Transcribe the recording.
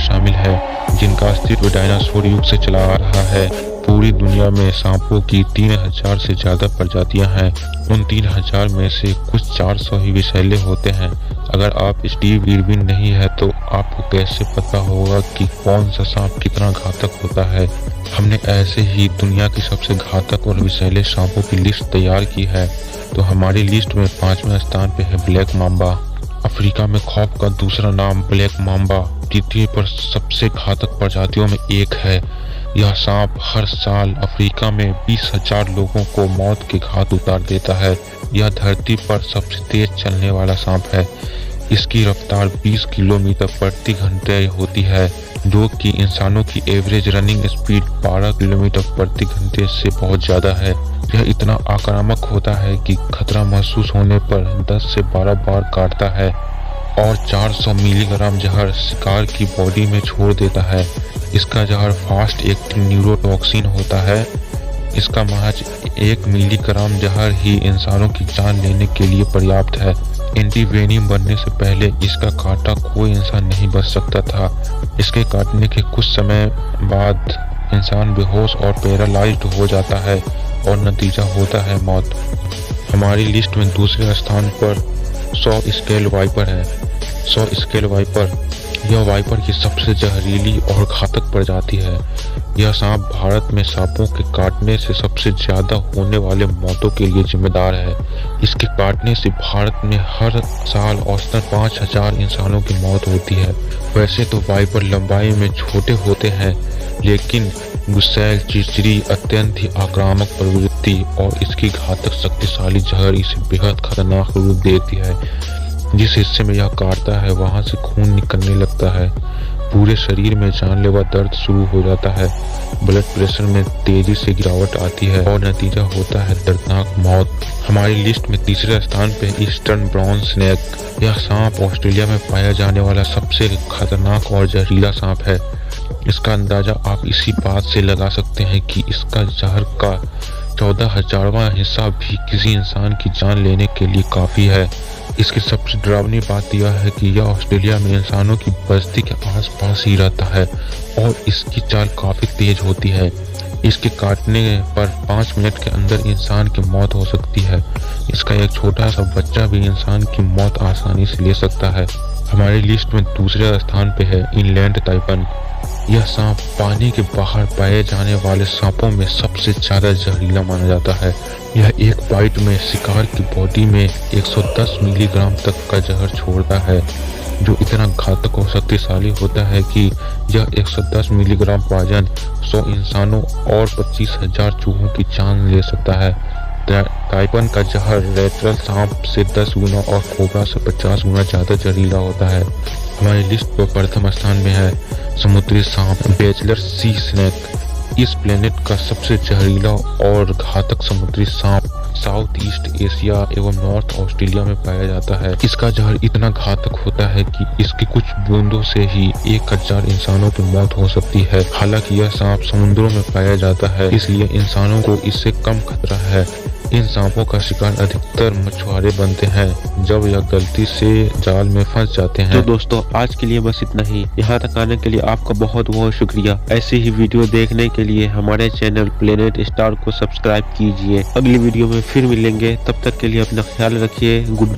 शामिल है जिनका अस्तित्व डायनासोर युग से चला आ रहा है। पूरी दुनिया में सांपों की 3000 से ज्यादा प्रजातियां हैं। उन 3000 में से कुछ 400 ही विषैले होते हैं। अगर आप स्टीव इरविन नहीं है तो आपको कैसे पता होगा कि कौन सा सांप कितना घातक होता है। हमने ऐसे ही दुनिया की सबसे घातक और विषैले सांपों की लिस्ट तैयार की है। तो हमारी लिस्ट में 5वें स्थान पे है ब्लैक मांबा। अफ्रीका में खौफ का दूसरा नाम ब्लैक मांबा पृथ्वी पर सबसे घातक प्रजातियों में एक है। यह सांप हर साल अफ्रीका में 20,000 लोगों को मौत के घाट उतार देता है। यह धरती पर सबसे तेज चलने वाला सांप है। इसकी रफ्तार 20 किलोमीटर प्रति घंटे होती है, जो कि इंसानों की एवरेज रनिंग स्पीड 12 किलोमीटर प्रति घंटे से बहुत ज्यादा है। यह इतना आक्रामक होता है कि खतरा महसूस होने पर 10 से 12 बार काटता है और 400 मिलीग्राम जहर शिकार की बॉडी में छोड़ देता है। इसका जहर फास्ट एक्टिंग न्यूरोटॉक्सिन होता है। इसका महज 1 मिलीग्राम जहर ही इंसानों की जान लेने के लिए पर्याप्त है। एंटीवेनिम बनने से पहले इसका काटा कोई इंसान नहीं बच सकता था। इसके काटने के कुछ समय बाद इंसान बेहोश और पैरालाइज्ड हो जाता है और नतीजा होता है मौत। हमारी लिस्ट में दूसरे स्थान पर सॉ स्केल वाइपर है। सॉ स्केल वाइपर यह वाइपर की सबसे जहरीली और घातक प्रजाति है। यह सांप भारत में सांपों के काटने से सबसे ज्यादा होने वाले मौतों के लिए जिम्मेदार है। इसके काटने से भारत में हर साल औसतन 5000 इंसानों की मौत होती है। वैसे तो वाइपर लंबाई में छोटे होते हैं, लेकिन गुस्सैल, चिड़चिड़ी, अत्यंत ही आक्रामक प्रवृत्ति और इसकी घातक शक्तिशाली जहर इसे बेहद खतरनाक रूप देती है। जिस हिस्से में यह काटता है वहां से खून निकलने लगता है। पूरे शरीर में जानलेवा दर्द शुरू हो जाता है। ब्लड प्रेशर में तेजी से गिरावट आती है और नतीजा होता है दर्दनाक मौत। हमारी लिस्ट में तीसरे स्थान पे ईस्टर्न ब्राउन स्नेक। यह सांप ऑस्ट्रेलिया में पाया जाने वाला सबसे खतरनाक और जहरीला सांप है। इसका अंदाजा आप इसी बात से लगा सकते हैं कि इसका जहर का 14,000वां हिस्सा भी किसी इंसान की जान लेने के लिए काफी है। इसकी सबसे डरावनी बात यह है कि यह ऑस्ट्रेलिया में इंसानों की बस्ती के आसपास ही रहता है और इसकी चाल काफी तेज होती है। इसके काटने पर 5 मिनट के अंदर इंसान की मौत हो सकती है। इसका एक छोटा सा बच्चा भी इंसान की मौत आसानी से ले सकता है। हमारी लिस्ट में दूसरे स्थान पे है इनलैंड ताइपन। यह सांप पानी के बाहर पाए जाने वाले सांपों में सबसे ज्यादा जहरीला माना जाता है। यह एक बाइट में शिकार की बॉडी में 110 मिलीग्राम तक का जहर छोड़ता है, जो इतना घातक और शक्तिशाली होता है कि यह 110 मिलीग्राम पॉइजन 100 इंसानों और 25,000 चूहों की जान ले सकता है। ताइपन का जहर रेटरल सांप से 10 गुना और कोबरा से 50 गुना ज्यादा जहरीला होता है। हमारी लिस्ट पर प्रथम स्थान में है समुद्री सांप बैचलर सी स्नेक। इस प्लेनेट का सबसे जहरीला और घातक समुद्री सांप साउथ ईस्ट एशिया एवं नॉर्थ ऑस्ट्रेलिया में पाया जाता है। इसका जहर इतना घातक होता है कि इसकी कुछ बूंदों से ही 1000 इंसानों की मौत हो सकती है। हालांकि यह सांप समुद्रों में पाया जाता है, इसलिए इंसानों को इससे कम खतरा है। इन सांपों का शिकार अधिकतर मछुआरे बनते हैं जब यह गलती से जाल में फंस जाते हैं। तो दोस्तों आज के लिए बस इतना ही। यहाँ तक आने के लिए आपका बहुत बहुत शुक्रिया। ऐसे ही वीडियो देखने के लिए हमारे चैनल प्लेनेट स्टार को सब्सक्राइब कीजिए। अगली वीडियो में फिर मिलेंगे, तब तक के लिए अपना ख्याल रखिए। Good bye.